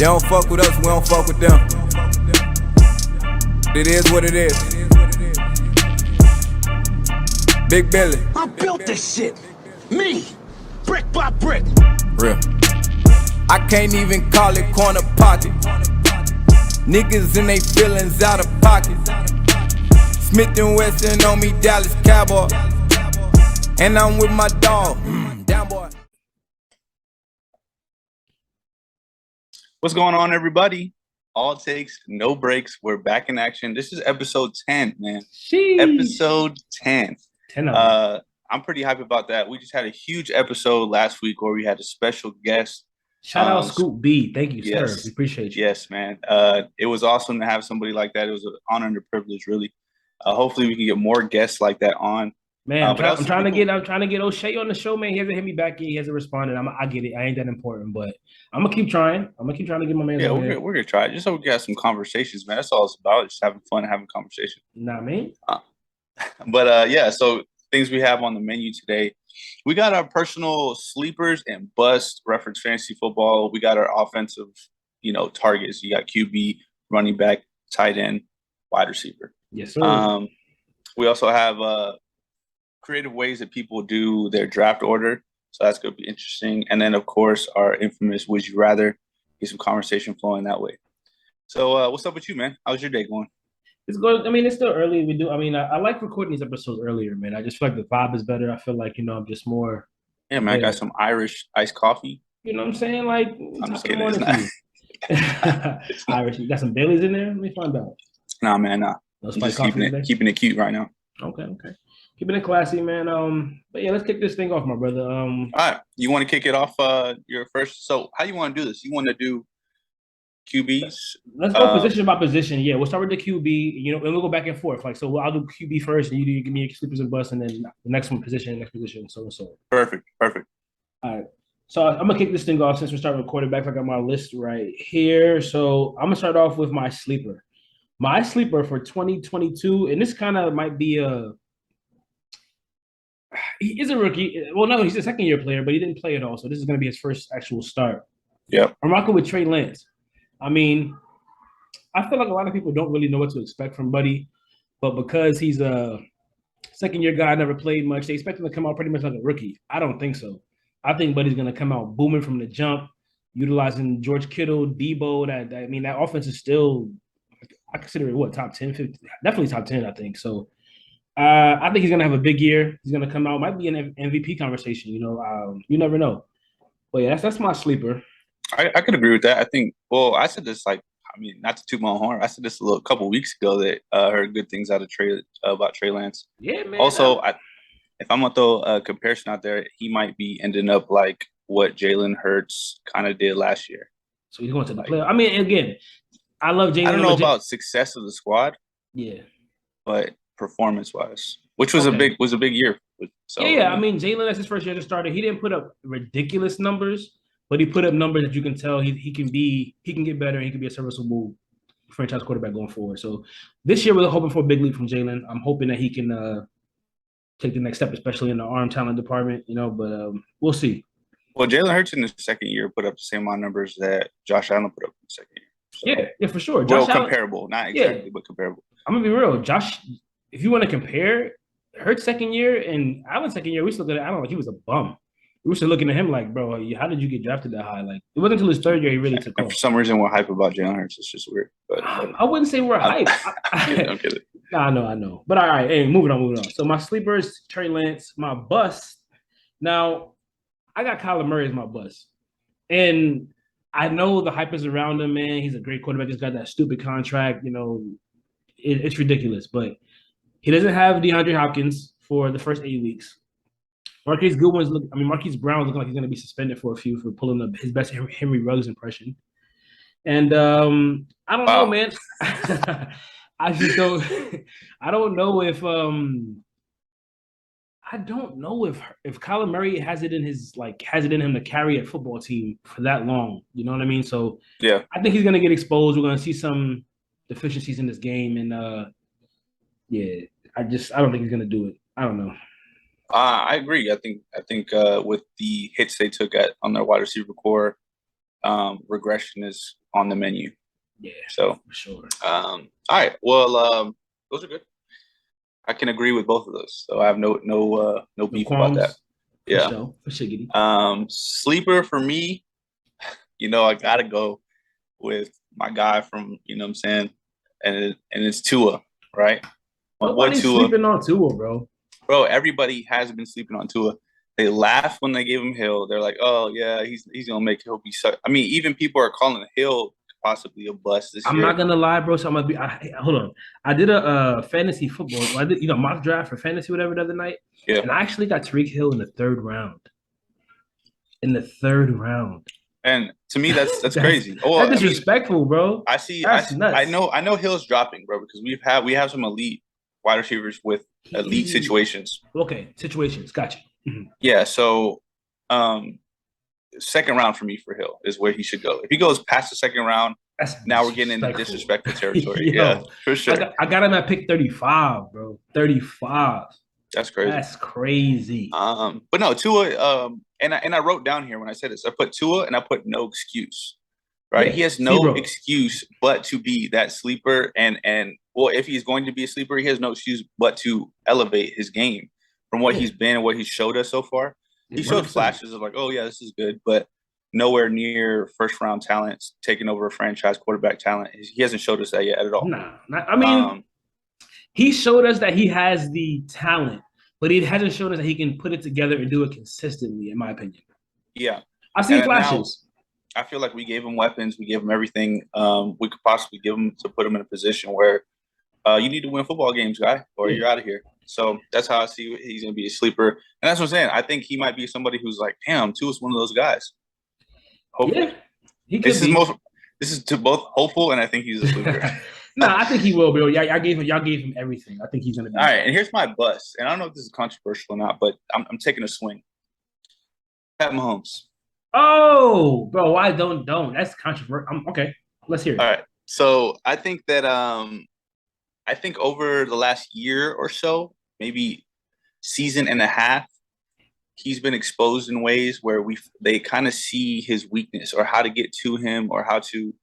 don't fuck with us, we don't fuck with them. It is what it is. Big Billy. I built this shit. Me. Brick by brick. Real. I can't even call it corner pocket. Niggas in they feelings out of pocket. Smith and Wesson on me, Dallas Cowboy. And I'm with my dog. Down boy. What's going on, everybody? All takes, no breaks. We're back in action. This is episode 10, man. Sheesh. Episode 10. 10 of them. I'm pretty hyped about that. We just had a huge episode last week where we had a special guest. Shout out Scoop B. Thank you, yes, sir. We appreciate you. Yes, man. It was awesome to have somebody like that. It was an honor and a privilege, really. Hopefully, we can get more guests like that on. Man, I'm trying to get O'Shea on the show, man. He hasn't hit me back yet. He hasn't responded. I get it. I ain't that important, but I'm gonna keep trying. I'm gonna keep trying to get my man. Yeah, on we're gonna try it just so we can have some conversations, man. That's all it's about. Just having fun, having conversation. Nah, man. But yeah, so things we have on the menu today. We got our personal sleepers and bust reference fantasy football. We got our offensive, targets. You got QB, running back, tight end, wide receiver. Yes, sir. We also have creative ways that people do their draft order. So that's going to be interesting. And then, of course, our infamous Would You Rather. Get some conversation flowing that way. So what's up with you, man? How's your day going? It's good. I mean, it's still early. I like recording these episodes earlier, man. I just feel like the vibe is better. I feel like, I'm just more. Yeah, man. I got some Irish iced coffee. You know what I'm saying? Like, I'm just kidding. It's not. Irish. You got some Baileys in there? Let me find out. Nah, man. Nah. No I'm just keeping it cute right now. Okay. Keeping it classy, man. But yeah, let's kick this thing off, my brother. All right. You want to kick it off your first? So how you want to do this? You want to do QBs? Let's go position by position. Yeah, we'll start with the QB, and we'll go back and forth. Like, so I'll do QB first, and you give me your sleepers and busts, and then the next position, so and so. Perfect. All right. So I'm gonna kick this thing off since we're starting recording back. I got my list right here. So I'm gonna start off with my sleeper. My sleeper for 2022, and this kind of might be he is a rookie. Well, no, he's a second-year player, but he didn't play at all. So this is gonna be his first actual start. Yeah. I'm rocking with Trey Lance. I mean, I feel like a lot of people don't really know what to expect from Buddy, but because he's a second-year guy, never played much, they expect him to come out pretty much like a rookie. I don't think so. I think Buddy's going to come out booming from the jump, utilizing George Kittle, Debo. That offense is still, I consider it, top 10, 50, definitely top 10, I think. So I think he's going to have a big year. He's going to come out, might be an MVP conversation, you never know. But yeah, that's my sleeper. I could agree with that. I think, I said this not to toot my own horn. I said this a couple weeks ago that I heard good things out of about Trey Lance. Yeah, man. Also, if I'm going to throw a comparison out there, he might be ending up like what Jalen Hurts kind of did last year. So he's going to the playoff. I mean, again, I love Jalen. I don't know about success of the squad. Yeah. But performance-wise, which was a big year. Yeah. I mean, Jalen, that's his first year as a starter. He didn't put up ridiculous numbers. But he put up numbers that you can tell he can get better and he can be a serviceable franchise quarterback going forward. So this year we're hoping for a big leap from Jalen. I'm hoping that he can take the next step, especially in the arm talent department, but we'll see. Well, Jalen Hurts in his second year put up the same amount of numbers that Josh Allen put up in the second year. So, yeah, for sure. Josh Allen, comparable, not exactly, but comparable. I'm going to be real. Josh, if you want to compare Hurts second year and Allen's second year, we still look at Allen like he was a bum. We were still looking at him like, bro, how did you get drafted that high? Like, it wasn't until his third year he really took off. For some reason, we're hype about Jalen Hurts. It's just weird. But I wouldn't say we're hype. I'm kidding. I know. But all right, hey, moving on. So my sleeper is Trey Lance. My bust. Now, I got Kyler Murray as my bust. And I know the hype is around him, man. He's a great quarterback. He's got that stupid contract. It's ridiculous. But he doesn't have DeAndre Hopkins for the first 8 weeks. Marquise Brown looking like he's going to be suspended for pulling up his best Henry Ruggs impression. And I don't know, man. I just don't. I don't know if Kyler Murray has it in him to carry a football team for that long. You know what I mean? So yeah, I think he's going to get exposed. We're going to see some deficiencies in this game, and I don't think he's going to do it. I don't know. I agree. I think with the hits they took on their wide receiver core, regression is on the menu. Yeah, So for sure. all right. Well, those are good. I can agree with both of those. So I have no beef about that. Yeah. For sure, Giddy. Sleeper for me, I gotta go with my guy from, what I'm saying, and it's Tua, right? My boy Nobody's Tua. sleeping on Tua, bro. Bro, everybody has been sleeping on Tua. They laughed when they gave him Hill. They're like, "Oh yeah, he's gonna make Hill be such." I mean, even people are calling Hill possibly a bust this I'm year. not gonna lie, bro. So I'm gonna be. Hold on. I did a fantasy football. I did mock draft for fantasy whatever the other night. Yeah. And I actually got Tariq Hill in the third round. And to me, that's crazy. Oh, that's disrespectful, bro. I see. That's nuts. I know Hill's dropping, bro, because we have some elite wide receivers with elite situations. Okay, situations. Gotcha. Mm-hmm. Yeah. So, second round for me for Hill is where he should go. If he goes past the second round, now we're getting into disrespectful territory. Yeah, for sure. I got him at pick 35, bro. 35. That's crazy. That's crazy. But no, Tua. And I wrote down here when I said this. I put Tua and I put no excuse. Right? Yeah, he has no excuse but to be that sleeper. And well, if he's going to be a sleeper, he has no excuse but to elevate his game from what he's been and what he's showed us so far. He showed 100%. Flashes of like, oh yeah, this is good, but nowhere near first round talent taking over a franchise quarterback talent. He hasn't showed us that yet at all. Nah, I mean, he showed us that he has the talent, but he hasn't shown us that he can put it together and do it consistently, in my opinion. Yeah. I've seen flashes. Now, I feel like we gave him weapons. We gave him everything we could possibly give him to put him in a position where you need to win football games, guy, or you're out of here. So that's how I see he's going to be a sleeper. And that's what I'm saying. I think he might be somebody who's like, damn, Tua's one of those guys. Hopefully. Yeah, this is to both hopeful, and I think he's a sleeper. I think he will, Bill. Yeah, y'all gave him everything. I think he's gonna be. All right, and here's my bust. And I don't know if this is controversial or not, but I'm taking a swing. Pat Mahomes. Oh, bro, why don't? That's controversial. Okay, let's hear it. All right. So I think that I think over the last year or so, maybe season and a half, he's been exposed in ways where they kind of see his weakness or how to get to him or how to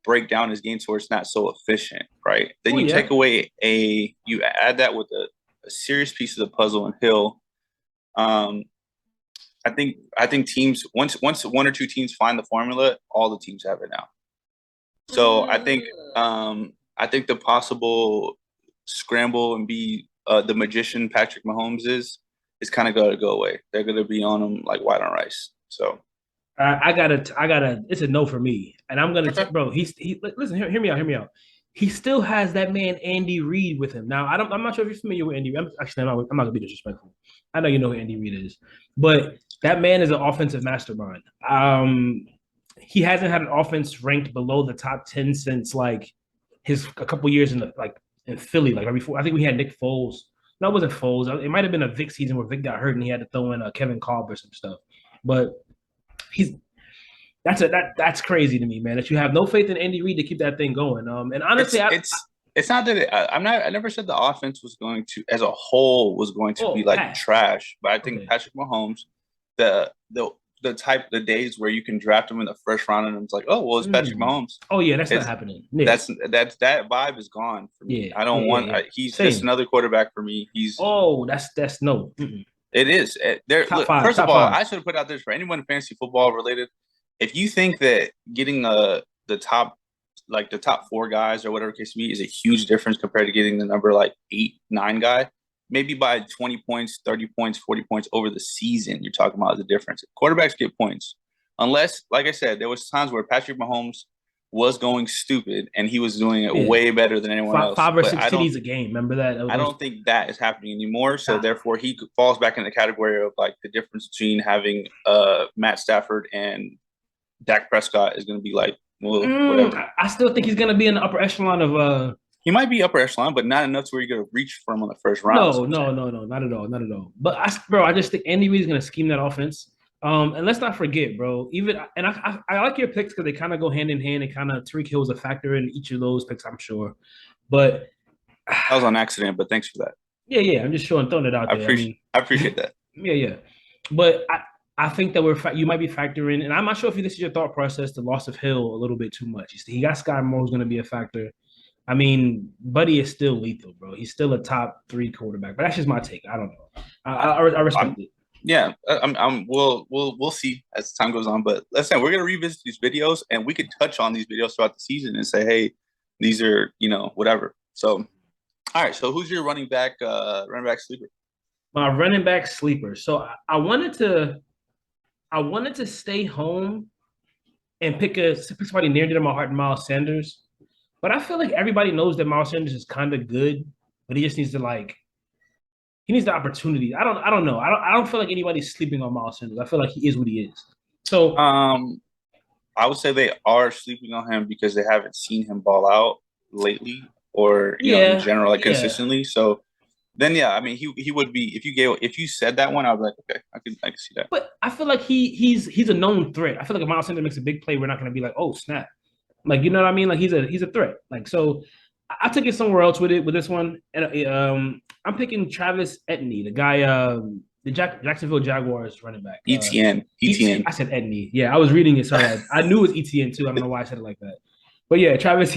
break down his game so it's not so efficient, right? Then take away you add that with a serious piece of the puzzle in Hill. I think teams once one or two teams find the formula, all the teams have it now. So I think the possible scramble and be the magician Patrick Mahomes is kind of going to go away. They're going to be on him like white on rice. So I gotta. It's a no for me, and I'm gonna, bro. Listen. Hear me out. He still has that man Andy Reid with him. Now I'm not sure if you're familiar with Andy Reid. I'm not gonna be disrespectful. I know you know who Andy Reid is, but that man is an offensive mastermind. He hasn't had an offense ranked below the top 10 since like a couple years in Philly. Like right before, I think we had Nick Foles. No, it wasn't Foles. It might have been a Vic season where Vic got hurt and he had to throw in Kevin Kolb or some stuff. But that's crazy to me, man. That you have no faith in Andy Reid to keep that thing going. And honestly, it's not that I never said the offense was going to, as a whole, was going to be like trash. But I think Patrick Mahomes, the days where you can draft him in the first round and it's like, oh well, it's Patrick Mahomes. Oh yeah, that's not happening. Yeah. That vibe is gone for me. Yeah, I don't want. He's just another quarterback for me. He's that's no. Mm-mm. It is. First of all, I should have put out this for anyone fantasy football related. If you think that getting the top 4 guys or whatever case may be is a huge difference compared to getting the number like 8, 9 guy, maybe by 20 points, 30 points, 40 points over the season, you're talking about the difference. Quarterbacks get points. Unless, like I said, there was times where Patrick Mahomes was going stupid and he was doing it way better than anyone else. 5 or 6 TDs a game. Remember that? I don't think that is happening anymore. So therefore he falls back in the category of like the difference between having Matt Stafford and Dak Prescott is going to be like, whatever. I still think he's going to be in the upper echelon of he might be upper echelon, but not enough to where you're going to reach for him on the first round. No, not at all. But I just think Andy Reid is going to scheme that offense. And let's not forget, bro. I like your picks because they kind of go hand in hand, and kind of Tariq Hill is a factor in each of those picks, I'm sure. But that was on accident. But thanks for that. Yeah. I'm just throwing it out there. I appreciate that. Yeah. But I think that you might be factoring, and I'm not sure if this is your thought process, the loss of Hill a little bit too much. He got Sky Moore's going to be a factor. I mean, Buddy is still lethal, bro. He's still a top 3 quarterback, but that's just my take. I don't know. I respect it. Yeah, we'll see as time goes on. But listen, we're gonna revisit these videos, and we could touch on these videos throughout the season and say, hey, these are whatever. So, all right. So, who's your running back sleeper? My running back sleeper. So I wanted to stay home and pick somebody near to my heart, Miles Sanders. But I feel like everybody knows that Miles Sanders is kind of good, but he just needs to he needs the opportunity. I don't know. I don't feel like anybody's sleeping on Miles Sanders. I feel like he is what he is. So I would say they are sleeping on him because they haven't seen him ball out lately, or in general, consistently. So then, yeah, I mean, he would be if you said that one, I'd be like, okay, I can see that. But I feel like he's a known threat. I feel like if Miles Sanders makes a big play, we're not going to be like, oh snap, you know what I mean? Like he's a threat. So I took it somewhere else with this one, and I'm picking Travis Etienne, the guy, the Jacksonville Jaguars running back. Etienne. I said Etienne. Yeah, I was reading it, so I knew it was Etienne too. I don't know why I said it like that, but yeah, Travis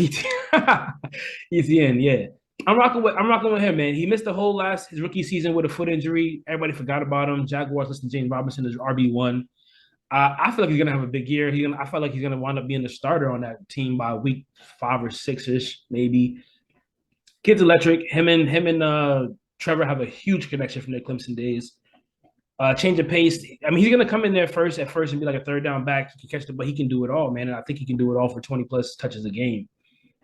Etienne. Yeah. I'm rocking with him, man. He missed his rookie season with a foot injury. Everybody forgot about him. Jaguars listed James Robinson as RB1. I feel like he's gonna have a big year. I feel like he's gonna wind up being the starter on that team by week 5 or 6-ish, maybe. Kid's electric. Him and Trevor have a huge connection from their Clemson days. Change of pace. I mean, he's gonna come in there first and be like a third down back. He can catch but he can do it all, man. And I think he can do it all for 20 plus touches a game.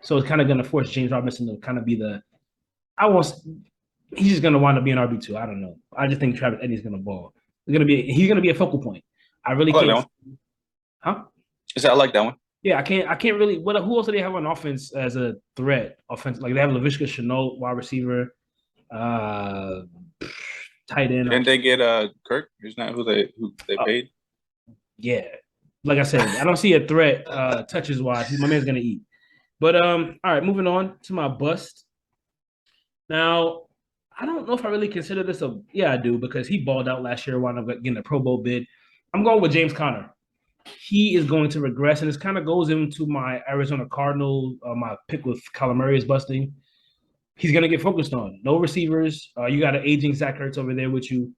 So it's kind of gonna force James Robinson to kind of be he's just gonna wind up being RB2. I don't know. I just think Travis Etienne's gonna ball. He's gonna be a focal point. I really can't. Huh? I like that one. Yeah, I can't really. Who else do they have on offense as a threat? Offense, like they have Laviska Shenault, wide receiver, tight end. Didn't they get Kirk? Isn't that who they paid? Yeah, like I said, I don't see a threat touches wise. My man's gonna eat. But all right, moving on to my bust. Now, I don't know if I really consider this I do, because he balled out last year, wound up getting a Pro Bowl bid. I'm going with James Conner. He is going to regress, and this kind of goes into my Arizona Cardinals, my pick with Kyler Murray is busting. He's going to get focused on. No receivers. You got an aging Zach Ertz over there with you.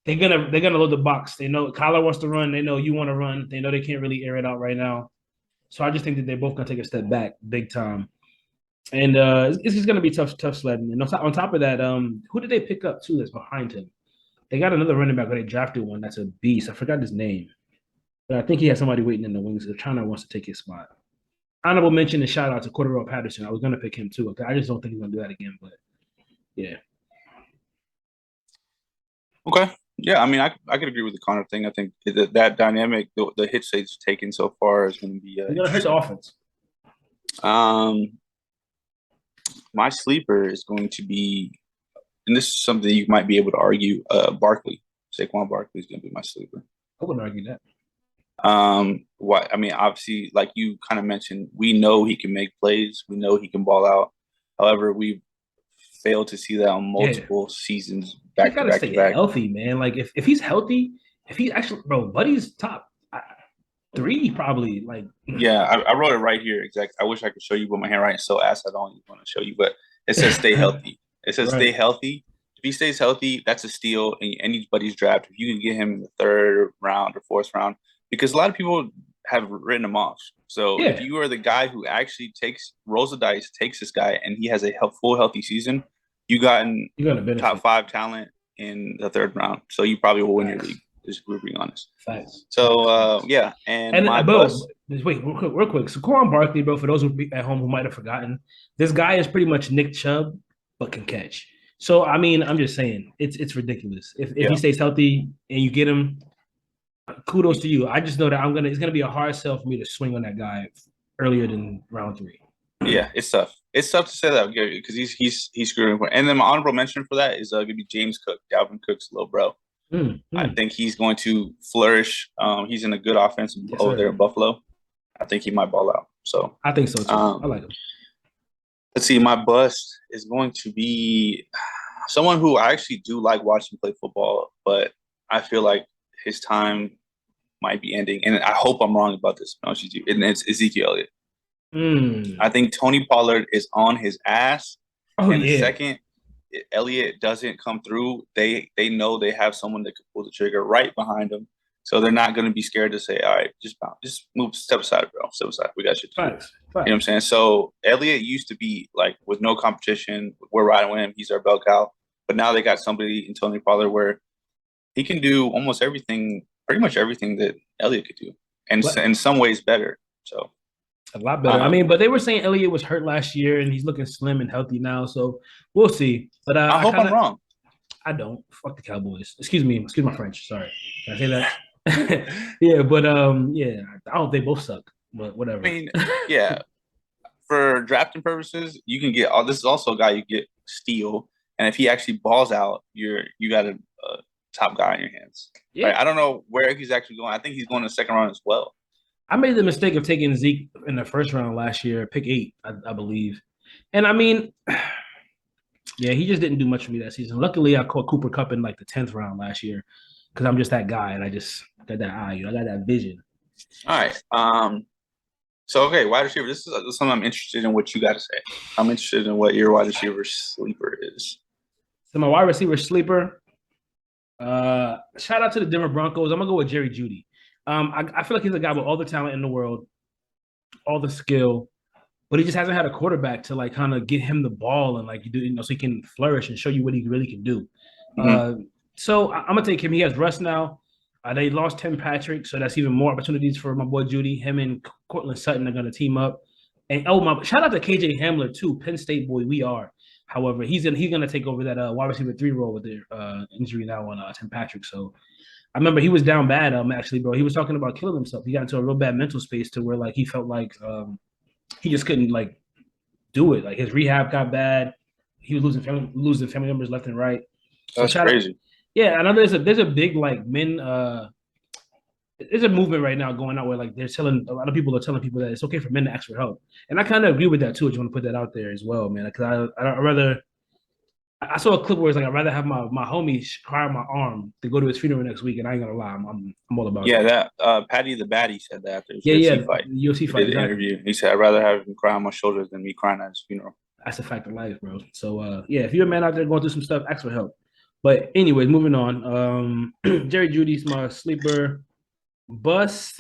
They're gonna load the box. They know Kyler wants to run. They know you want to run. They know they can't really air it out right now. So I just think that they're both going to take a step back big time. And it's just going to be tough sledding. And on top of that, who did they pick up, too, that's behind him? They got another running back, but they drafted one that's a beast. I forgot his name. But I think he has somebody waiting in the wings. China wants to take his spot. Honorable mention and shout out to Cordero Patterson. I was going to pick him, too. I just don't think he's going to do that again. But, yeah. Okay. Yeah, I mean, I could agree with the Connor thing. I think that dynamic, the hits they've taken so far is going to be – going to hurt the offense. My sleeper is going to be, and this is something you might be able to argue, Barkley. Saquon Barkley is going to be my sleeper. I wouldn't argue that. What I mean, obviously, like you kind of mentioned, we know he can make plays. We know he can ball out. However, we've failed to see that on multiple seasons back to back to back. Healthy, man. Like if he's healthy, if he's actually, bro, Buddy's top 3 probably. Like yeah, I wrote it right here. Exactly. I wish I could show you, but my handwriting is so ass. I don't even want to show you. But it says stay healthy. It says stay healthy. If he stays healthy, that's a steal in anybody's draft. If you can get him in the 3rd round or 4th round, because a lot of people have written him off. So if you are the guy who actually rolls the dice, takes this guy, and he has a full healthy season, you gotten top 5 talent in the 3rd round. So you probably will win your league. Just being honest. Facts. So yeah, and my bust. Wait, real quick. So Saquon Barkley, bro. For those at home who might have forgotten, this guy is pretty much Nick Chubb, but can catch. So I mean, I'm just saying, it's ridiculous. If he stays healthy and you get him, kudos to you. I just know that it's gonna be a hard sell for me to swing on that guy earlier than round 3. Yeah, it's tough. It's tough to say that because he's screwing. And then my honorable mention for that is gonna be James Cook, Dalvin Cook's little bro. I think he's going to flourish. He's in a good offense over there in Buffalo. I think he might ball out. So I think so too. I like him. Let's see. My bust is going to be someone who I actually do like watching play football, but I feel like his time might be ending. And I hope I'm wrong about this. No, and it's Ezekiel Elliott. I think Tony Pollard is on his ass. Oh, and the yeah. second Elliott doesn't come through, they know they have someone that can pull the trigger right behind them. So they're not going to be scared to say, all right, just move, step aside, bro. Step aside. We got you. Facts. You know what I'm saying? So Elliott used to be like with no competition. We're riding with him. He's our bell cow. But now they got somebody in Tony Pollard where he can do almost everything, pretty much everything that Elliott could do, and in some ways better. So a lot better. I mean, but they were saying Elliott was hurt last year, and he's looking slim and healthy now. So we'll see. But I hope I'm wrong. I don't. Fuck the Cowboys. Excuse my French. Sorry. Can I say that? Yeah, but yeah, I don't think both suck, but whatever. I mean, yeah, for drafting purposes, you can get. This is also a guy you get steal, and if he actually balls out, you got a top guy in your hands. Yeah, right? I don't know where he's actually going. I think he's going to the second round as well. I made the mistake of taking Zeke in the first round last year, pick 8, I believe, and I mean, yeah, he just didn't do much for me that season. Luckily, I caught Cooper Kupp in like the 10th round last year. Because I'm just that guy, and I just got that eye. I got that vision. All right. So, okay, wide receiver. This is something I'm interested in what you got to say. I'm interested in what your wide receiver sleeper is. So my wide receiver sleeper, shout out to the Denver Broncos. I'm going to go with Jerry Jeudy. I feel like he's a guy with all the talent in the world, all the skill, but he just hasn't had a quarterback to, like, kind of get him the ball and, like, so he can flourish and show you what he really can do. Mm-hmm. So I'm gonna take him. He has rest now. They lost Tim Patrick, so that's even more opportunities for my boy Jeudy. Him and Cortland Sutton are gonna team up. And shout out to KJ Hamler too, Penn State boy. We are. However, he's gonna take over that wide receiver 3 role with the injury now on Tim Patrick. So I remember he was down bad. Actually, bro, he was talking about killing himself. He got into a real bad mental space to where like he felt like he just couldn't like do it. Like his rehab got bad. He was losing family members left and right. So that's crazy. Yeah, I know there's a big like men. There's a movement right now going out where like a lot of people are telling people that it's okay for men to ask for help, and I kind of agree with that too. I just want to put that out there as well, man. Because I saw a clip where it's like I'd rather have my homie cry on my arm to go to his funeral next week, and I ain't gonna lie, I'm all about it. Yeah, that Paddy the Baddie said that after his UFC fight. UFC fight. He did the interview. He said I'd rather have him cry on my shoulders than me crying at his funeral. That's a fact of life, bro. So yeah, if you're a man out there going through some stuff, ask for help. But anyways, moving on. Jerry Jeudy's my sleeper. Bust.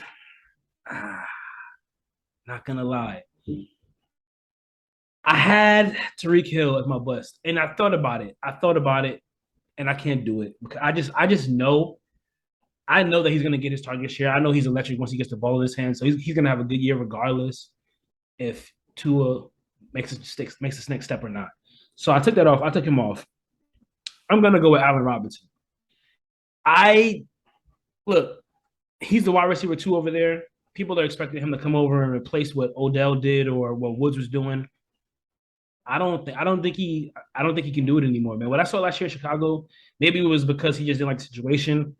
Not gonna lie. I had Tyreek Hill as my bust. And I thought about it. And I can't do it. Because I just know. I know that he's gonna get his target share. I know he's electric once he gets the ball in his hand. So he's gonna have a good year regardless if Tua makes a next step or not. So I took that off. I took him off. I'm gonna go with Allen Robinson. Look, he's the wide receiver 2 over there. People are expecting him to come over and replace what Odell did or what Woods was doing. I don't think he can do it anymore, man. What I saw last year in Chicago, maybe it was because he just didn't like the situation,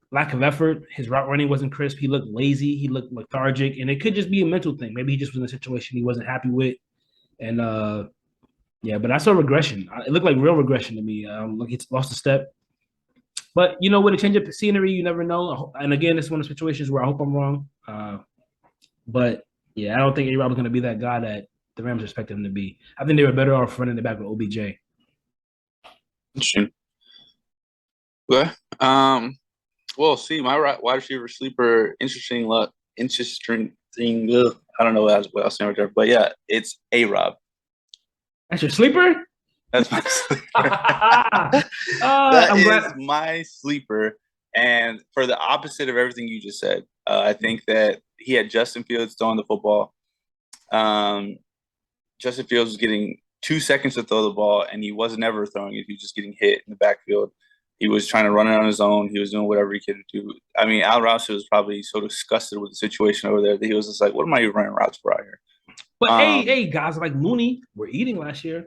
lack of effort. His route running wasn't crisp. He looked lazy. He looked lethargic, and it could just be a mental thing. Maybe he just was in a situation he wasn't happy with, and yeah, but I saw regression. It looked like real regression to me. Like he's lost a step. But, you know, with a change of scenery, you never know. And again, it's one of the situations where I hope I'm wrong. But, yeah, I don't think A-Rob's going to be that guy that the Rams expect him to be. I think they were better off running the back with OBJ. Interesting. Okay. Well, see, my wide receiver sleeper, interesting. I don't know what else saying right there. But, yeah, it's A-Rob. That's your sleeper? That's my sleeper. That is my sleeper. And for the opposite of everything you just said, I think that he had Justin Fields throwing the football. Justin Fields was getting 2 seconds to throw the ball, and he wasn't ever throwing it. He was just getting hit in the backfield. He was trying to run it on his own. He was doing whatever he could do. I mean, Al Robinson was probably so disgusted with the situation over there that he was just like, what am I even running routes for out here? But, hey, guys like Mooney were eating last year.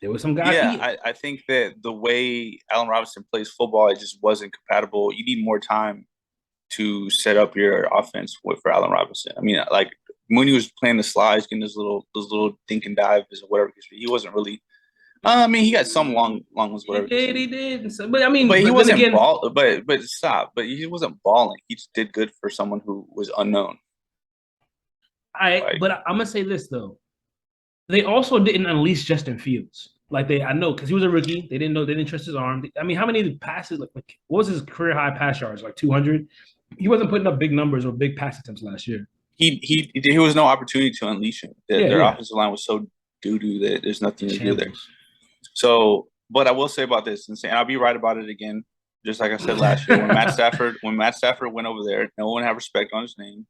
There was some guys. Yeah, I think that the way Allen Robinson plays football, it just wasn't compatible. You need more time to set up your offense for Allen Robinson. I mean, like Mooney was playing the slides, getting those little dink and dives or whatever. He wasn't really I mean, he got some long ones, He whatever. did, he did. So, but I mean, But he then wasn't again, ball. But stop. But he wasn't balling. He just did good for someone who was unknown. Like, but I'm gonna say this though. They also didn't unleash Justin Fields. I know because he was a rookie. They didn't trust his arm. I mean, how many passes? Like what was his career high pass yards? Like 200. He wasn't putting up big numbers or big pass attempts last year. he was no opportunity to unleash him. Their Yeah. offensive line was so doo-doo that there's nothing to do there. Shambles. So, but I will say about this, and I'll be right about it again, just like I said last year when Matt Stafford went over there, no one had respect on his name.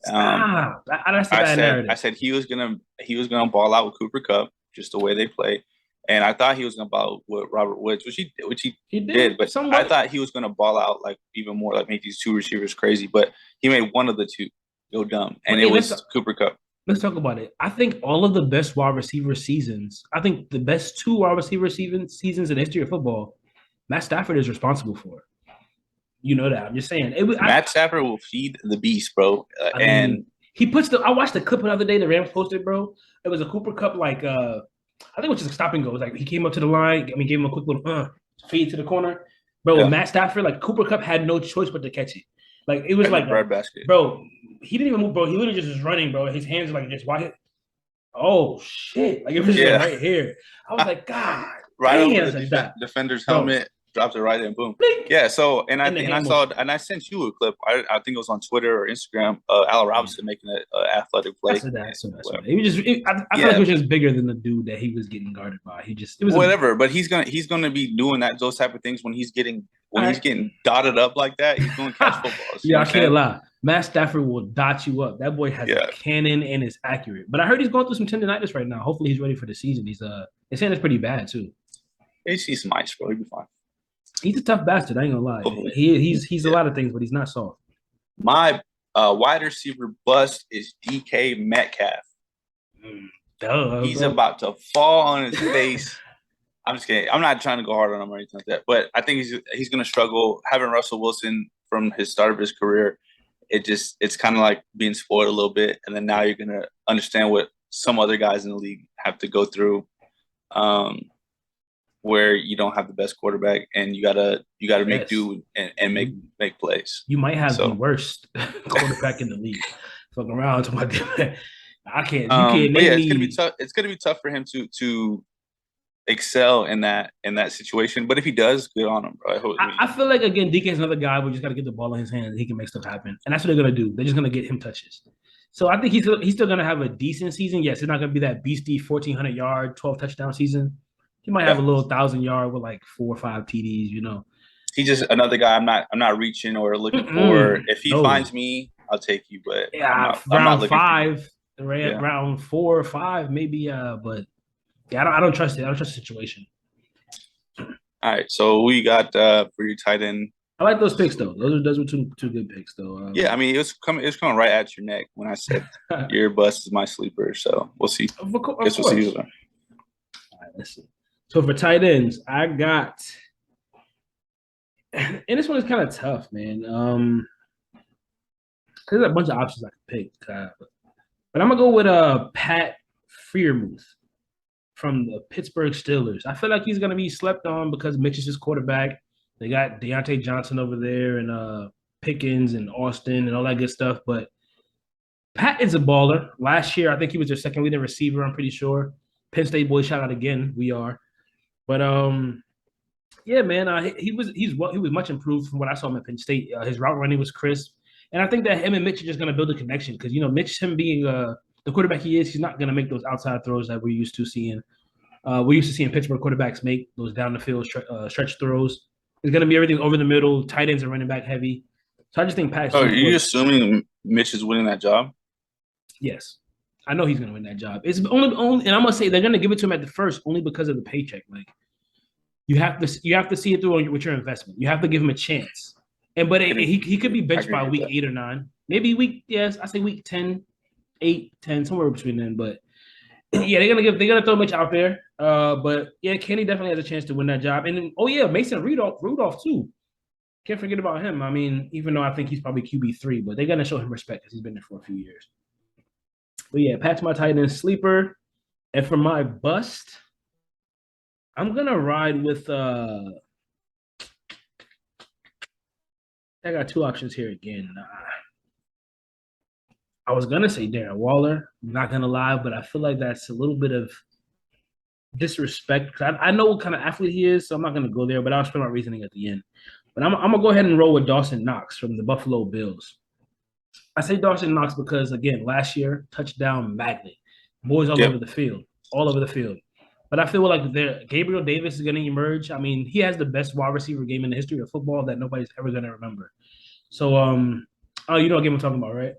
That's the bad narrative. I said he was gonna ball out with Cooper Kupp, just the way they play, and I thought he was gonna ball out with Robert Woods, which he did, but somewhat. I thought he was gonna ball out like even more, like make these two receivers crazy, but he made one of the two go dumb, and it was Cooper Kupp. Let's talk about it. I think all of the best wide receiver seasons, I think the best two wide receiver seasons in the history of football, Matt Stafford is responsible for. You know that. I'm just saying. Matt Stafford will feed the beast, bro. And he puts I watched the clip the other day the Rams posted, bro. It was a Cooper Kupp, I think it was just a stop and go. It was like he came up to the line, gave him a quick little fade to the corner. Bro, yeah. Matt Stafford, Cooper Kupp had no choice but to catch it. It was like breadbasket. Bro, he didn't even move, bro. He literally just was running, bro. His hands were just wide. Oh shit. It was just right here. I was like, God. Right over the defender's helmet. Drops it right in, boom. Blink. Yeah, so I sent you a clip. I think it was on Twitter or Instagram. Allen Robinson making an athletic play. I feel like it was just bigger than the dude that he was getting guarded by. But he's gonna be doing those type of things when he's getting dotted up like that. He's going to catch footballs. Yeah, I can't lie. Matt Stafford will dot you up. That boy has a cannon and is accurate. But I heard he's going through some tendonitis right now. Hopefully he's ready for the season. They're saying it's pretty bad too. He sees some ice, bro. He'll be fine. He's a tough bastard. I ain't gonna lie. He's a lot of things, but he's not soft. My wide receiver bust is DK Metcalf. He's about to fall on his face. I'm just kidding. I'm not trying to go hard on him or anything like that, but I think he's going to struggle. Having Russell Wilson from his start of his career, it's kind of like being spoiled a little bit, and then now you're going to understand what some other guys in the league have to go through. Where you don't have the best quarterback and you gotta make do and make plays. You might have the worst quarterback in the league. Fucking around to my I can't. You can't. It's gonna be tough. It's gonna be tough for him to excel in that situation. But if he does, good on him, bro. I feel like again, DK is another guy. We just gotta get the ball in his hands. And he can make stuff happen, and that's what they're gonna do. They're just gonna get him touches. So I think he's still gonna have a decent season. Yes, it's not gonna be that beastie 1,400 yard, 12 touchdown season. He might have a little 1,000-yard with 4 or 5 TDs, He's just another guy. I'm not reaching or looking for. If he finds me, I'll take you. But round 5, round 4 or 5, maybe. But I don't trust it. I don't trust the situation. All right, so we got for your tight end. I like those picks though. Those were two good picks though. I mean, it's coming right at your neck when I said your bust is my sleeper. So we'll see. We'll see. All right, let's see. So for tight ends, I got, and this one is kind of tough, man. There's a bunch of options I could pick, but I'm gonna go with Pat Freiermuth from the Pittsburgh Steelers. I feel like he's gonna be slept on because Mitch is his quarterback. They got Deontay Johnson over there and Pickens and Austin and all that good stuff. But Pat is a baller. Last year, I think he was their second leading receiver. I'm pretty sure. Penn State boys, shout out again. We are. But yeah, man, he was much improved from what I saw him at Penn State. His route running was crisp, and I think that him and Mitch are just going to build a connection because Mitch, him being the quarterback he is, he's not going to make those outside throws that we're used to seeing. We're used to seeing Pittsburgh quarterbacks make those down the field stretch throws. It's going to be everything over the middle. Tight ends are running back heavy, so I just think Pat. Oh, are you assuming Mitch is winning that job? Yes. I know he's going to win that job. It's only, and I'm going to say they're going to give it to him at the first only because of the paycheck. You have to see it through with your investment. You have to give him a chance. But he could be benched by week 8 or 9, maybe I say week 10, 8, 10, somewhere between then. But yeah, they're gonna throw Mitch out there. But yeah, Kenny definitely has a chance to win that job. And then Mason Rudolph too. Can't forget about him. I mean, even though I think he's probably QB3, but they're gonna show him respect because he's been there for a few years. But yeah, Pat's my tight end sleeper. And for my bust, I'm gonna ride with I got two options here again. I was gonna say Darren Waller. I'm not gonna lie, but I feel like that's a little bit of disrespect because I know what kind of athlete he is, so I'm not gonna go there. But I'll explain my reasoning at the end. But I'm gonna go ahead and roll with Dawson Knox from the Buffalo Bills. I say Dawson Knox because again, last year touchdown magnet, boys all Yep. over the field, all over the field. But I feel like Gabriel Davis is going to emerge. I mean, he has the best wide receiver game in the history of football that nobody's ever going to remember. So, oh, you know what game I'm talking about, right?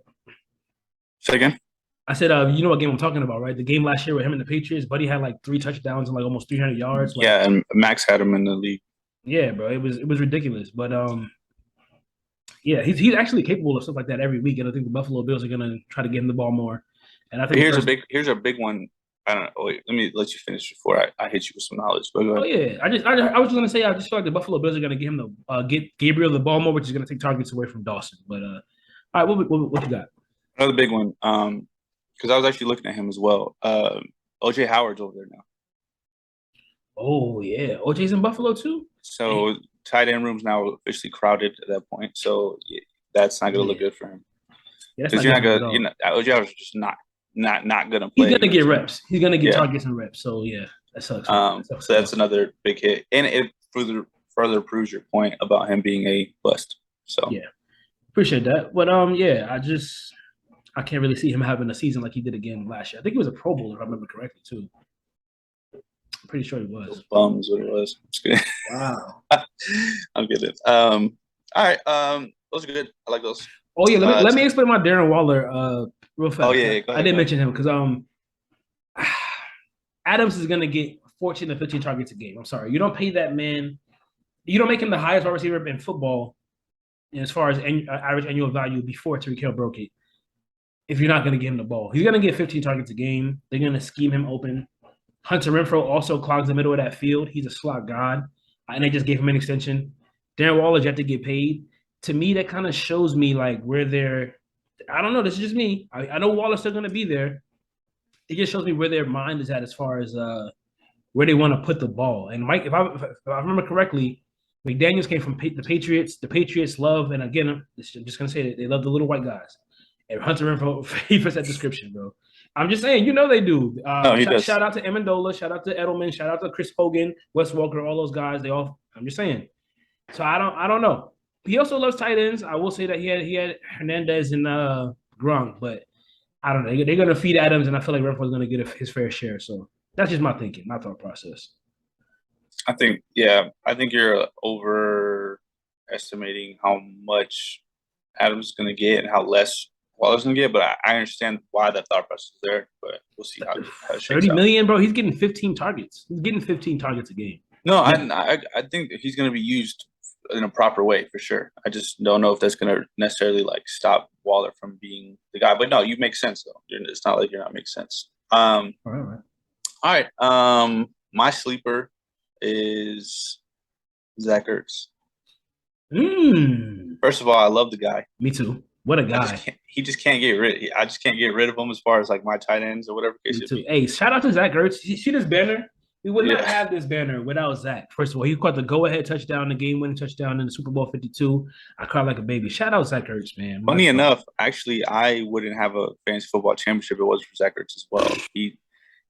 Say again. I said, you know what game I'm talking about, right? The game last year with him and the Patriots. Buddy had like 3 touchdowns and like almost 300 yards. Like, Yeah, and Max had him in the league. yeah, bro, it was ridiculous. But yeah, he's actually capable of stuff like that every week, and I think the Buffalo Bills are going to try to get him the ball more. And I think Here's a big one. I don't know. Wait, let me let you finish before I hit you with some knowledge. But go ahead. Oh yeah, I was just gonna say I just feel like the Buffalo Bills are gonna get him the get Gabriel the ball more, which is gonna take targets away from Dawson. But all right, what you got? Another big one. Because I was actually looking at him as well. OJ Howard's over there now. Oh yeah, OJ's in Buffalo too. So tight end room's now officially crowded at that point. So yeah, that's not gonna look good for him. Yeah, Because you're not gonna, OJ Howard's just not gonna play. He's gonna get reps. He's gonna get targets and reps. So yeah, that sucks. So that's another big hit, and it further proves your point about him being a bust. So yeah, appreciate that. But yeah, I can't really see him having a season like he did again last year. I think he was a Pro Bowler, if I remember correctly, too. I'm pretty sure he was. Bums what it was. Just kidding. Wow. I'm kidding. All right. Those are good. I like those. Oh yeah, let me explain my Darren Waller real fast. Oh yeah, go ahead, I didn't mention him because Adams is gonna get 14 to 15 targets a game. I'm sorry, you don't pay that man. You don't make him the highest wide receiver in football as far as average annual value before Tyreek Hill broke it. If you're not gonna give him the ball, he's gonna get 15 targets a game. They're gonna scheme him open. Hunter Renfrow also clogs the middle of that field. He's a slot god, and they just gave him an extension. Darren Waller's yet to get paid. To me, that kind of shows me like where they're. I don't know. This is just me. I know Waller's still going to be there. It just shows me where their mind is at as far as where they want to put the ball. And Mike, if I remember correctly, McDaniels came from the Patriots. The Patriots love, and again, I'm just going to say that they love the little white guys. And Hunter Renfrow fits that description, bro. I'm just saying, you know they do. Shout out to Amendola, shout out to Edelman, shout out to Chris Hogan, Wes Walker, all those guys. I'm just saying. So I don't know. He also loves tight ends. I will say that he had Hernandez and Gronk, but I don't know. They're gonna feed Adams, and I feel like Renfro's gonna get his fair share. So that's just my thinking, my thought process. I think you're overestimating how much Adams is gonna get and how less Waller's gonna get, but I understand why that thought process is there. But we'll see how it shakes 30 out. million, bro. He's getting 15 targets. He's getting 15 targets a game. No, I think he's gonna be used in a proper way for sure. I just don't know if that's going to necessarily like stop Waller from being the guy. But no, you make sense though. It's not like you're not making sense. All right. My sleeper is Zach Ertz. First of all, I love the guy. Me too. What a guy. I just can't get rid of him as far as like my tight ends or whatever case it be. Hey, shout out to Zach Ertz. You see this banner? We would not have this banner without Zach. First of all, he caught the go-ahead touchdown, the game-winning touchdown in the Super Bowl 52. I cried like a baby. Shout out Zach Ertz, man. Funny enough, actually, I wouldn't have a fantasy football championship if it was for Zach Ertz as well. He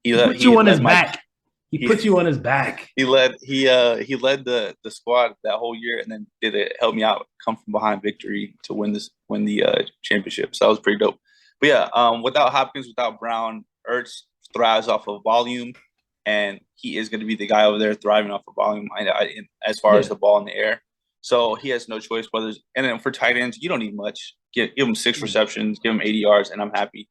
put you on his back. He put you on his back. He led the squad that whole year, and then did it help me out, come from behind victory to win the championship. So that was pretty dope. But yeah, without Hopkins, without Brown, Ertz thrives off of volume. And he is going to be the guy over there thriving off of volume as far as the ball in the air. So he has no choice. And then for tight ends, you don't need much. Give him 6 receptions, give him 80 yards, and I'm happy.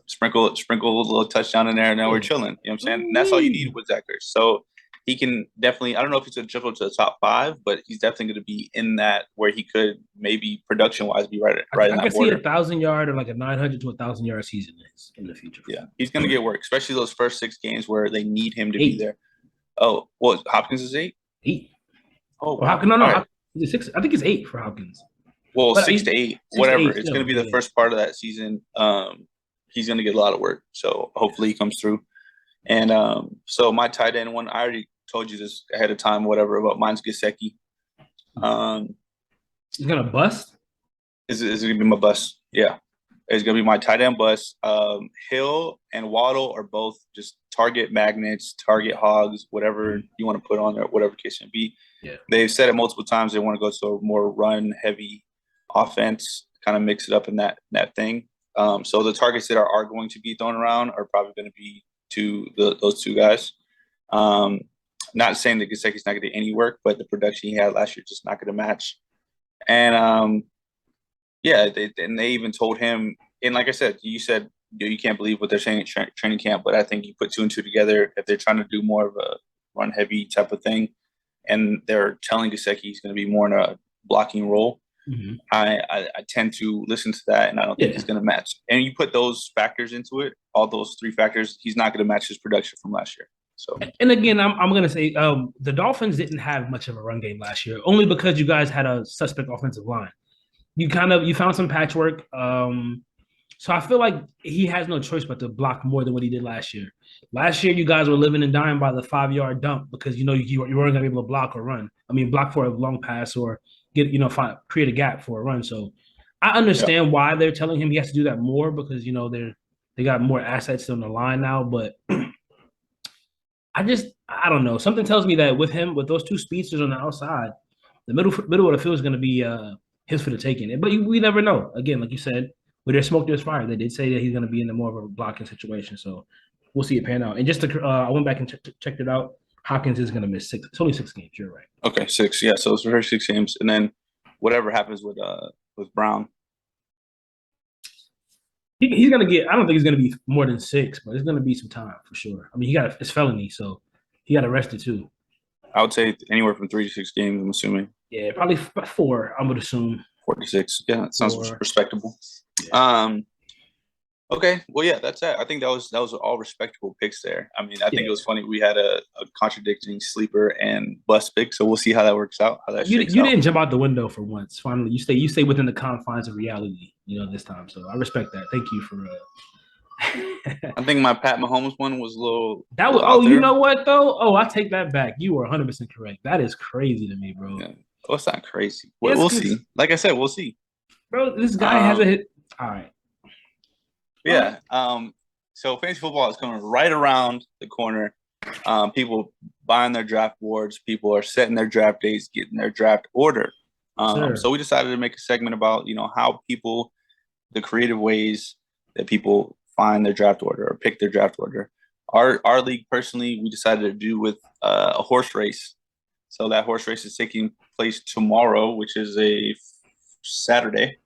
Sprinkle a little touchdown in there, and then we're chilling. You know what I'm saying? And that's all you need with Zach Ertz. So he can definitely – I don't know if he's going to jump up to the top 5, but he's definitely going to be in that where he could maybe production-wise be right in that border. I can see a 1,000-yard or like a 900 to 1,000-yard season in the future. Yeah, he's going to get work, especially those first 6 games where they need him to be there. Oh, well, Hopkins is 8? 8. Oh, wow. No. Right. Is it 6? I think it's 8 for Hopkins. Well, 6 to 8, whatever. It's going to be the first part of that season. He's going to get a lot of work, so hopefully he comes through. And so my tight end one, I already told you this ahead of time, whatever, but mine's Gesicki. He's gonna bust. Is gonna be my bust. Yeah. It's gonna be my tight end bust. Hill and Waddle are both just target magnets, target hogs, whatever you want to put on there, whatever case may be. Yeah. They've said it multiple times. They want to go to a more run heavy offense, kind of mix it up in that thing. So the targets that are going to be thrown around are probably going to be to those two guys. Not saying that Gesicki's not going to do any work, but the production he had last year just not going to match. And yeah, they even told him, and like I said, you said you can't believe what they're saying at training camp, but I think you put two and two together if they're trying to do more of a run heavy type of thing, and they're telling Gesicki he's going to be more in a blocking role. Mm-hmm. I tend to listen to that, and I don't think he's going to match. And you put those factors into it, all those three factors, he's not going to match his production from last year. So, and again, I'm going to say the Dolphins didn't have much of a run game last year, only because you guys had a suspect offensive line. You found some patchwork. So I feel like he has no choice but to block more than what he did last year. Last year, you guys were living and dying by the 5-yard dump because you weren't going to be able to block or run. I mean, block for a long pass or create a gap for a run. So I understand why they're telling him he has to do that more because they got more assets on the line now. But I don't know. Something tells me that with those two speedsters on the outside, the middle of the field is going to be his for the taking. But we never know. Again, like you said, where there's smoke, there's fire. They did say that he's going to be in more of a blocking situation. So we'll see it pan out. And just I went back and checked it out. Hopkins is going to miss 6. It's only 6 games. You're right. Okay, 6. Yeah, so it's for 6 games, and then whatever happens with Brown, he's going to get. I don't think he's going to be more than 6, but it's going to be some time for sure. I mean, it's felony, so he got arrested too. I would say anywhere from 3 to 6 games. I'm assuming. Yeah, probably 4. I would assume 4 to 6. Yeah, that sounds respectable. Yeah. Okay, well, yeah, that's it. I think that was all respectable picks there. I mean, I think it was funny. We had a contradicting sleeper and bust pick, so we'll see how that works out. How that you didn't jump out the window for once. Finally, you stay within the confines of reality. This time. So I respect that. Thank you for. I think my Pat Mahomes one was a little. That was. Oh, you know what though? Oh, I take that back. You were 100% correct. That is crazy to me, bro. Yeah. Oh, it's not crazy. We'll see. Like I said, we'll see. Bro, this guy has a hit. All right. Yeah. So fantasy football is coming right around the corner. People buying their draft boards. People are setting their draft dates, getting their draft order. So we decided to make a segment about how the creative ways that people find their draft order or pick their draft order. Our league personally, we decided to do with a horse race. So that horse race is taking place tomorrow, which is a Saturday.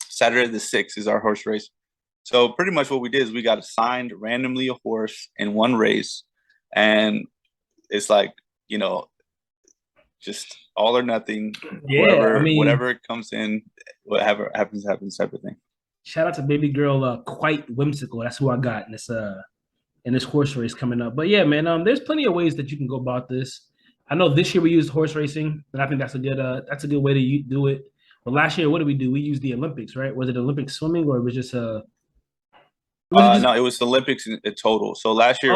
Saturday the 6th is our horse race. So pretty much what we did is we got assigned randomly a horse in one race, and it's like just all or nothing. Yeah, whatever comes in, whatever happens type of thing. Shout out to baby girl, Quite Whimsical. That's who I got in this horse race coming up. But yeah, man, there's plenty of ways that you can go about this. I know this year we used horse racing, and I think that's a good way to do it. But last year, what did we do? We used the Olympics, right? Was it Olympic swimming or it was just no, it was Olympics in total. So last year,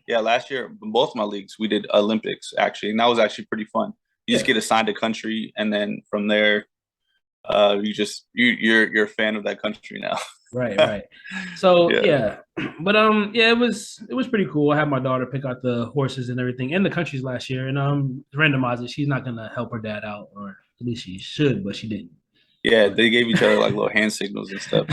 yeah. Last year, in both my leagues, we did Olympics actually, and that was actually pretty fun. You just get assigned a country, and then from there, you're a fan of that country now. Right. So but it was pretty cool. I had my daughter pick out the horses and everything and the countries last year, and randomize it. She's not gonna help her dad out, or at least she should, but she didn't. Yeah, they gave each other like little hand signals and stuff.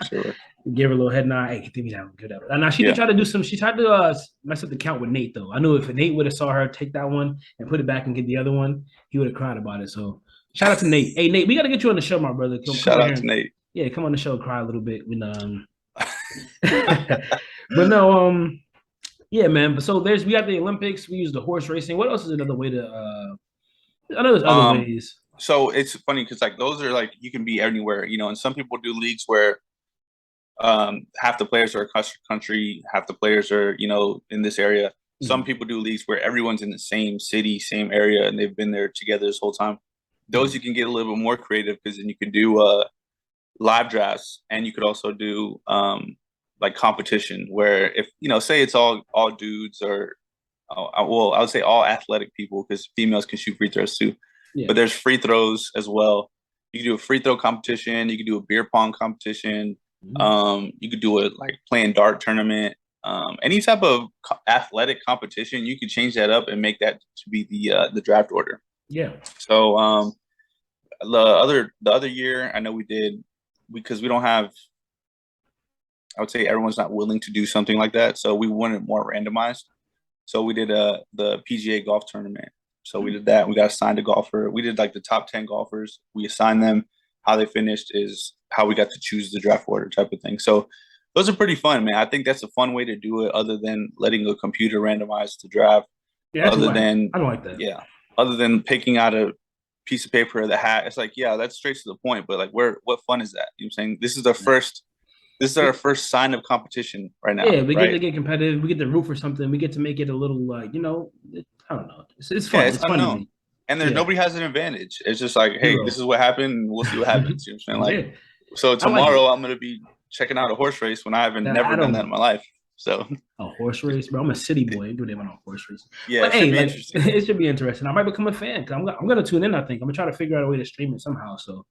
Sure. Give her a little head nod. Hey, give me that one. Good. And now she did try to do some. She tried to mess up the count with Nate though. I knew if Nate would have saw her take that one and put it back and get the other one, he would have cried about it. So shout out to Nate. Hey Nate, we got to get you on the show, my brother. Shout out to Nate. Yeah, come on the show, cry a little bit when but no, yeah, man. But so we got the Olympics. We use the horse racing. What else is another way to? I know there's other ways. So it's funny because like those are like you can be anywhere, and some people do leagues where half the players are across the country, half the players are in this area. Mm-hmm. Some people do leagues where everyone's in the same city, same area, and they've been there together this whole time. Those you can get a little bit more creative because then you can do live drafts, and you could also do like competition where if say it's all dudes or well, I would say all athletic people because females can shoot free throws too. Yeah. But there's free throws as well. You can do a free throw competition. You can do a beer pong competition. You could do it like playing dart tournament. Any type of athletic competition, you could change that up and make that to be the draft order. Yeah. So the other year, I know we did because we don't have. I would say everyone's not willing to do something like that, so we wanted more randomized. So we did the PGA golf tournament. So we did that. We got assigned a golfer. We did like the top 10 golfers. We assigned them. How they finished is how we got to choose the draft order type of thing. So those are pretty fun, man. I think that's a fun way to do it other than letting a computer randomize the draft. Yeah, I don't like that. Yeah. Other than picking out a piece of paper or the hat. It's like, yeah, that's straight to the point. But like what fun is that? You know what I'm saying? This is our first sign of competition right now. Yeah, we right? get to get competitive. We get to root for something. We get to make it a little like, I don't know. It's fun. Yeah, it's fun to me. And there's nobody has an advantage. It's just like, hey, this is what happened. And we'll see what happens. You know what I'm saying? Like, so tomorrow I'm going to be checking out a horse race when I haven't never done that in my life. So a horse race, bro. I'm a city boy. Do they want a horse race? Yeah, but it should be interesting. I might become a fan because I'm gonna tune in. I think I'm gonna try to figure out a way to stream it somehow. So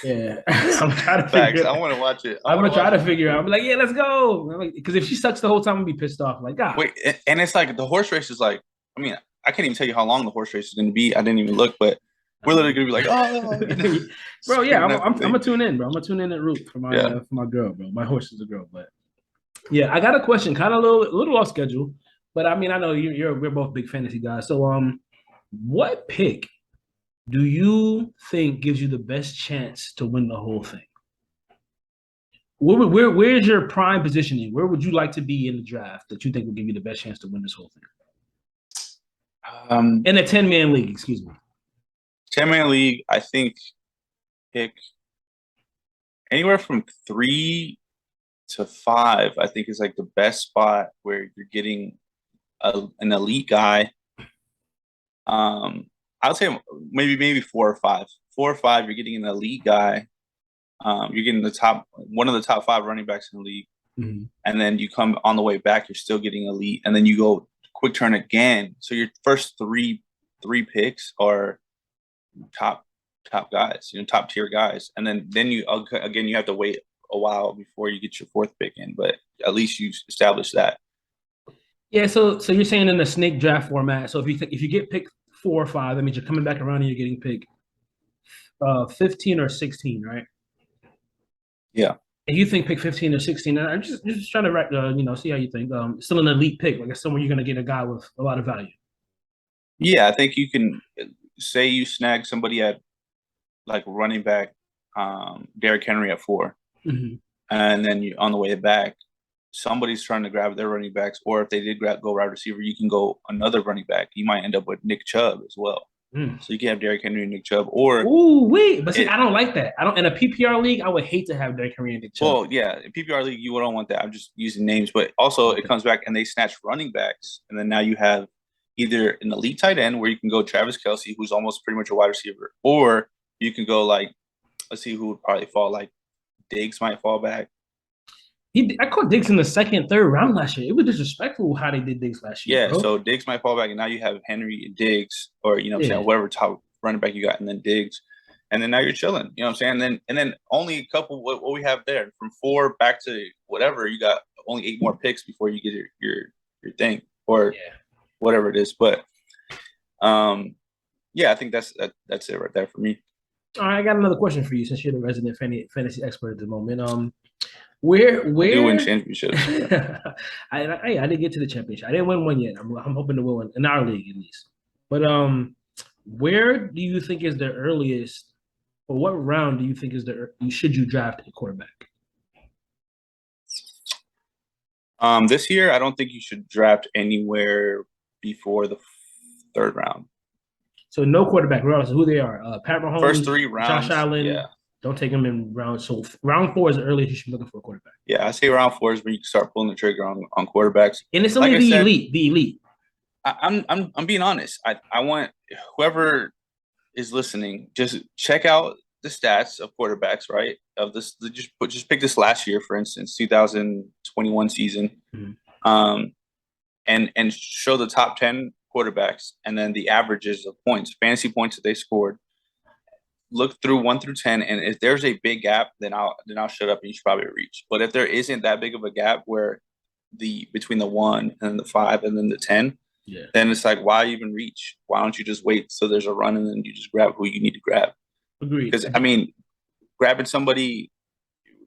yeah, I'm trying to figure. I want to watch it. I'm gonna try to figure out. I'm like, yeah, let's go. Because if she sucks the whole time, I'm gonna be pissed off. Like, God. Wait, and it's like the horse race is like. I mean, I can't even tell you how long the horse race is going to be. I didn't even look, but we're literally going to be like, oh, bro, yeah, I'm gonna tune in, bro. I'm gonna tune in and root for my girl, bro. My horse is a girl, but. Yeah, I got a question, kind of a little off schedule, but I mean, I know we're both big fantasy guys. So, what pick do you think gives you the best chance to win the whole thing? Where's your prime positioning? Where would you like to be in the draft that you think will give you the best chance to win this whole thing? In a 10-man league, excuse me. 10-man league, I think pick anywhere from 3 to 5, I think is like the best spot where you're getting an elite guy. I would say maybe 4 or 5. 4 or 5, you're getting an elite guy. You're getting one of the top 5 running backs in the league, and then you come on the way back, you're still getting elite, and then you go quick turn again. So your first three picks are top guys, top tier guys, and then you again you have to wait a while before you get your 4th pick in, but at least you establish that. Yeah, so you're saying in the snake draft format. So if you get picked 4 or 5, that means you're coming back around and you're getting picked 15 or 16, right? Yeah. And you think pick 15 or 16? I'm just trying to see how you think. Still an elite pick, like somewhere you're going to get a guy with a lot of value. Yeah, I think you can say you snag somebody at like running back, Derrick Henry at 4. And then you on the way back, somebody's trying to grab their running backs, or if they did go wide receiver, you can go another running back. You might end up with Nick Chubb as well. So you can have Derrick Henry and Nick Chubb, or but see, I don't like that. I don't in a PPR league. I would hate to have Derrick Henry and Nick Chubb. Well, yeah, in PPR league, you don't want that. I'm just using names, but also it comes back and they snatch running backs, and then now you have either an elite tight end where you can go Travis Kelce, who's almost pretty much a wide receiver, or you can go like, let's see who would probably fall, like Diggs might fall back. I caught Diggs in the 2nd, 3rd round last year. It was disrespectful how they did Diggs last year. Yeah, bro. So Diggs might fall back, and now you have Henry and Diggs, or whatever top running back you got, and then Diggs, and then now you're chilling. You know what I'm saying? And then only a couple. What we have there from 4 back to whatever, you got only 8 more picks before you get your thing or whatever it is. But yeah, I think that's it right there for me. All right, I got another question for you since you're the resident fantasy expert at the moment. Where you win championships? I didn't get to the championship. I didn't win one yet. I'm hoping to win one in our league at least. But where do you think is the earliest, or what round do you think is should you draft a quarterback? This year, I don't think you should draft anywhere before the 3rd round. So no quarterback, regardless of who they are. Pat Mahomes, first 3 rounds. Josh Allen. Yeah. Don't take them in round. So round 4 is the earliest you should be looking for a quarterback. Yeah, I say round 4 is when you can start pulling the trigger on quarterbacks. And it's only like the elite. I'm being honest. I want whoever is listening, just check out the stats of quarterbacks, right? Of this, just pick this last year, for instance, 2021 season, um, and show the top 10 quarterbacks, and then the averages of points, fantasy points that they scored. Look through 1 through 10, and if there's a big gap, then I'll shut up and you should probably reach. But if there isn't that big of a gap where between the 1 and the 5 and then the 10, then it's like, why even reach? Why don't you just wait so there's a run and then you just grab who you need to grab? Agreed. Because I mean, grabbing somebody,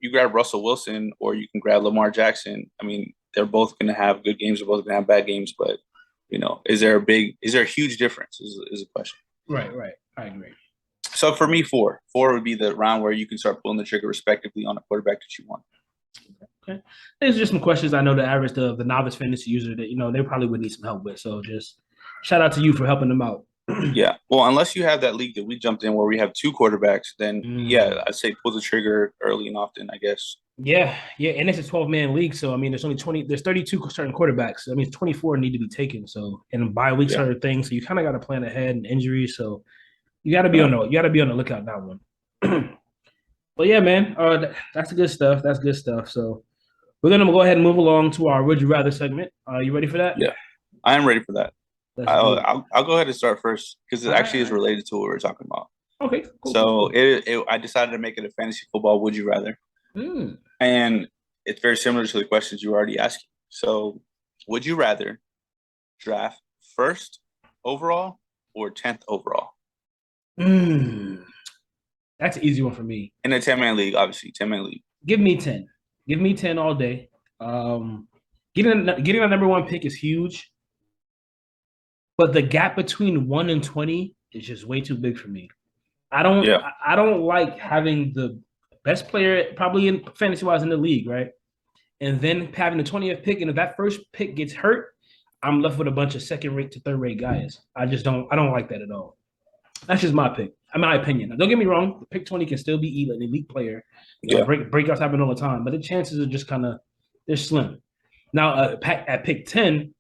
you grab Russell Wilson or you can grab Lamar Jackson. I mean, they're both going to have good games. They're both going to have bad games. But is there a huge difference? Is a question. Right. I agree. So for me, four would be the round where you can start pulling the trigger respectively on a quarterback that you want. Okay. There's just some questions I know the average the novice fantasy user that they probably would need some help with. So just shout out to you for helping them out. Yeah. Well, unless you have that league that we jumped in where we have 2 quarterbacks, then I'd say pull the trigger early and often, I guess. Yeah, and it's a 12-man league, so I mean, there's 32 starting quarterbacks. So, I mean, 24 need to be taken. So, and bye weeks are a thing, so you kind of got to plan ahead and injuries. So, you got to be on the lookout that one. But yeah, man, that's good stuff. That's good stuff. So, we're gonna go ahead and move along to our Would You Rather segment. Are you ready for that? Yeah, I am ready for that. I'll go ahead and start first because it actually is related to what we were talking about. Okay. Cool. So I decided to make it a fantasy football Would You Rather. And it's very similar to the questions you were already asking. So, would you rather draft 1st overall or 10th overall? That's an easy one for me. In a 10-man league, obviously, 10-man league. Give me 10. Give me 10 all day. Getting a number 1 pick is huge, but the gap between 1 and 20 is just way too big for me. I don't like having the best player probably in fantasy-wise in the league, right? And then having the 20th pick, and if that first pick gets hurt, I'm left with a bunch of second-rate to third-rate guys. I don't like that at all. That's just my pick, my opinion. Now, don't get me wrong, pick 20 can still be an elite player. Breakouts happen all the time, but the chances are just they're slim. Now, at pick 10,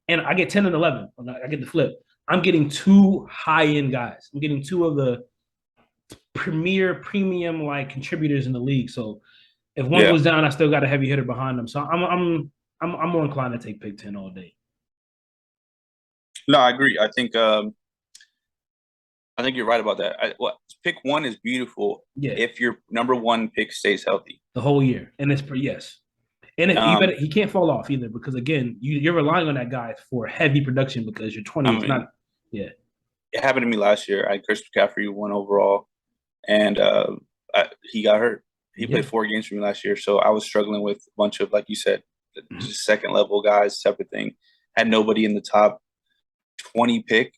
and I get 10 and 11, I get the flip. I'm getting 2 high-end guys. I'm getting 2 of the premium like contributors in the league. So if one goes down, I still got a heavy hitter behind them. So I'm more inclined to take pick 10 all day. No, I agree. I think you're right about that. Pick 1 is beautiful if your number 1 pick stays healthy the whole year, and it's and he can't fall off either because again you're relying on that guy for heavy production because you're 20. It happened to me last year. I had Chris McCaffrey 1 overall. And he got hurt. He played 4 games for me last year. So I was struggling with a bunch of, like you said, just second-level guys, separate thing. Had nobody in the top 20 pick.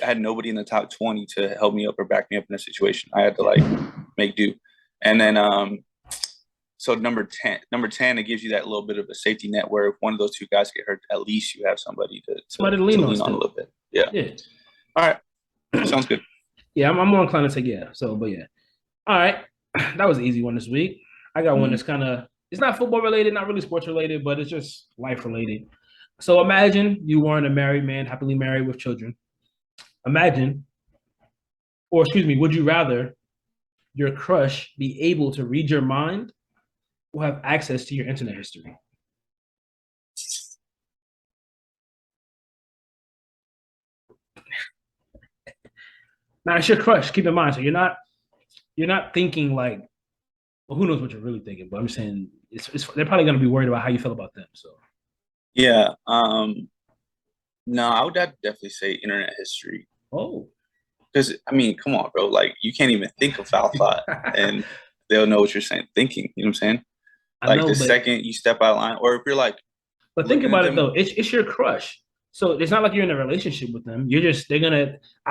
Had nobody in the top 20 to help me up or back me up in that situation. I had to, make do. And then so number 10, it gives you that little bit of a safety net where if one of those 2 guys get hurt, at least you have somebody to lean on a little bit. Yeah. All right. Sounds good. Yeah, I'm more inclined to take So, but yeah. All right. That was an easy one this week. I got one that's it's not football related, not really sports related, but it's just life related. So imagine you weren't a married man, happily married with children. Would you rather your crush be able to read your mind or have access to your internet history? Now it's your crush. Keep in mind, so you're not thinking like, well, who knows what you're really thinking? But I'm saying they're probably going to be worried about how you feel about them. So, yeah, no, I would definitely say internet history. Oh, because I mean, come on, bro. Like you can't even think of foul thought, and they'll know what you're thinking. You know what I'm saying? Like second you step out of line, or if you're like, but think about it though. It's your crush. So it's not like you're in a relationship with them. I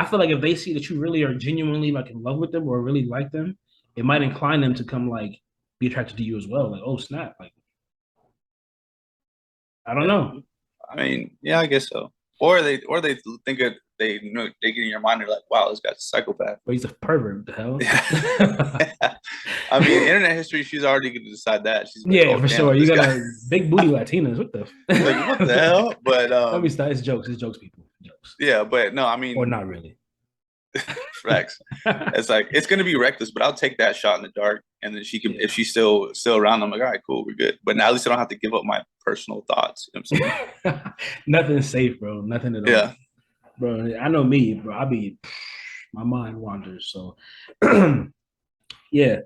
feel like if they see that you really are genuinely like in love with them or really like them, it might incline them to come like be attracted to you as well. Like, oh snap. Like, I don't know. I mean, yeah, I guess so. Or they think they get in your mind. They're like, wow, this guy's a psychopath. But he's a pervert. What the hell? I mean, internet history. She's already going to decide that. She's like, for sure. You got a big booty Latinas. What the? Like, what the hell? But let me start. It's jokes. It's jokes, people. Jokes. Yeah, but no, I mean, or not really. Facts. It's like it's gonna be reckless, but I'll take that shot in the dark, and then she can if she's still around. I'm like, all right, cool, we're good. But now at least I don't have to give up my personal thoughts. You know what I'm saying? Nothing safe, bro. Nothing at all. Yeah, Bro. I know me, bro. My mind wanders. So, yeah,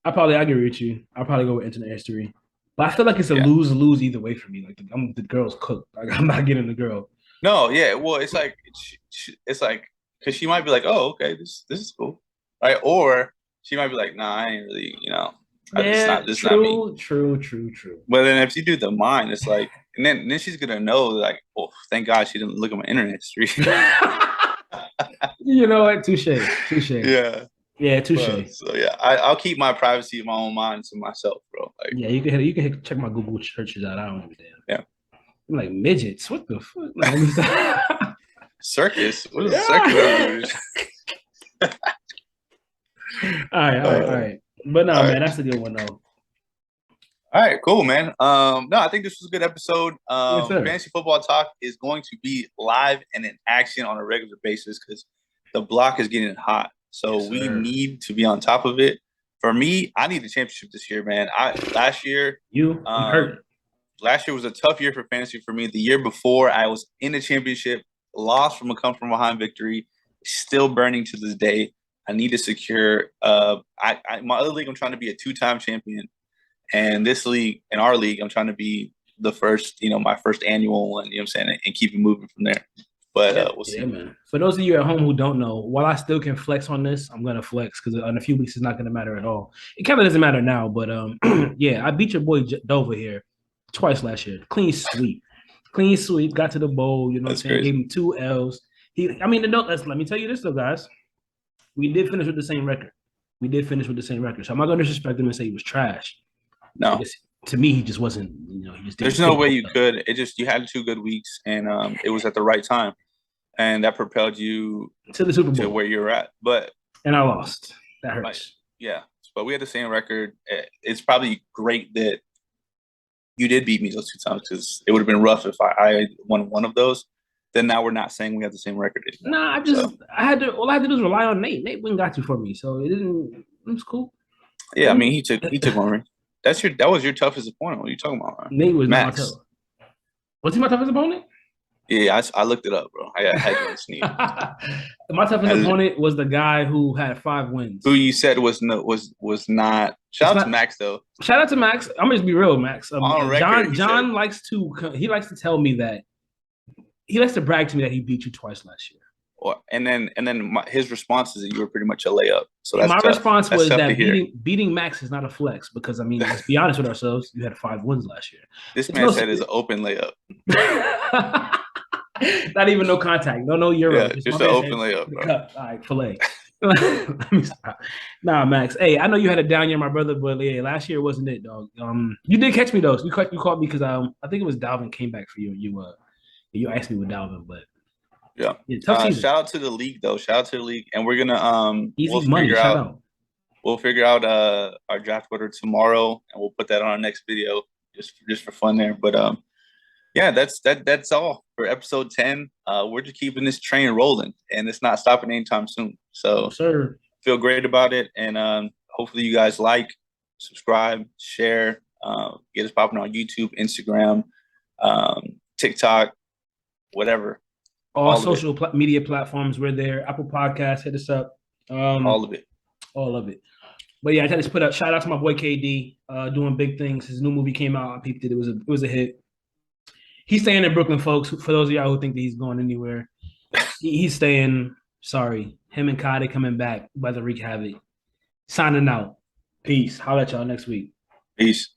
I agree with you. I'll probably go with internet history, but I feel like it's a lose either way for me. Like the girl's cooked. Like I'm not getting the girl. no, yeah. Well, it's like because she might be like, oh, okay, this is cool, right? Or she might be like, nah, I ain't really, this not me. True. But then if you do the mind, it's like, and then she's gonna know, like, oh, thank God she didn't look at my internet history. You know what? Touche. Yeah, touche. So yeah, I'll keep my privacy of my own mind to myself, bro. Like, yeah, you can check my Google searches out. I don't give a damn. Yeah, I'm like midgets. What the fuck? Like, circus. What is a circus? All right. But no, man, that's a good one though. All right, cool, man. No, I think this was a good episode. Yes, Fantasy Football Talk is going to be live and in action on a regular basis because the block is getting hot. So we need to be on top of it. For me, I need a championship this year, man. Last year hurt. Last year was a tough year for fantasy for me. The year before, I was in the championship, lost from a come from behind victory, still burning to this day. I need to secure. My other league, I'm trying to be a 2-time champion, and this league, in our league, I'm trying to be the first, my first annual one. You know what I'm saying, and keep it moving from there. But we'll see. Yeah, man. For those of you at home who don't know, while I still can flex on this, I'm gonna flex because in a few weeks it's not gonna matter at all. It kind of doesn't matter now, but yeah, I beat your boy Dover here twice last year. Clean sweep. Got to the bowl. You know what I'm saying? Gave him 2 L's. Let me tell you this though, guys. We did finish with the same record. So I'm not gonna disrespect him and say he was trash. No. To me, he just wasn't. There's no way you could. It just you had 2 good weeks, and it was at the right time. And that propelled you to the Super Bowl, to where you're at. And I lost. That hurts. Yeah, but we had the same record. It's probably great that you did beat me those 2 times because it would have been rough if I won one of those. Then now we're not saying we have the same record anymore. Nah, I had to do is rely on Nate. Nate wouldn't got you for me, so it was cool. Yeah, I mean he took one ring. That was your toughest opponent. What are you talking about, man? Nate was Max. my toughest. Was he my toughest opponent? Yeah, I looked it up, bro. I had to sneeze. My toughest opponent was the guy who had 5 wins. Who you said was not. Shout out to Max though. Shout out to Max. I'm gonna just be real, Max. On record, John likes to tell me that he likes to brag to me that he beat you twice last year. And then his response is that you were pretty much a layup. So that's my tough. response that's was tough that beating Max is not a flex because let's be honest with ourselves. You had 5 wins last year. This man said it's an open layup. Not even no contact. No euro. Yeah, just an open layup, bro. All right, fillet. Let me stop. Nah, Max. Hey, I know you had a down year, my brother, but yeah, last year wasn't it, dog. You did catch me though. You caught me because I think it was Dalvin came back for you. You asked me with Dalvin, but yeah, tough season. Shout out to the league though. Shout out to the league, and we're gonna We'll figure out our draft order tomorrow, and we'll put that on our next video just for fun there. But yeah, that's all for episode 10. We're just keeping this train rolling, and it's not stopping anytime soon. So feel great about it, and hopefully you guys like, subscribe, share, get us popping on YouTube, Instagram, TikTok, whatever. All social media platforms, we're there. Apple Podcasts, hit us up. All of it. But yeah, I just put up shout out to my boy KD, doing big things. His new movie came out. I peeped it. It was a hit. He's staying in Brooklyn, folks. For those of y'all who think that he's going anywhere, he's staying. Sorry, him and Kade coming back. Weather wreak havoc. Signing out. Peace. Holla at y'all next week. Peace.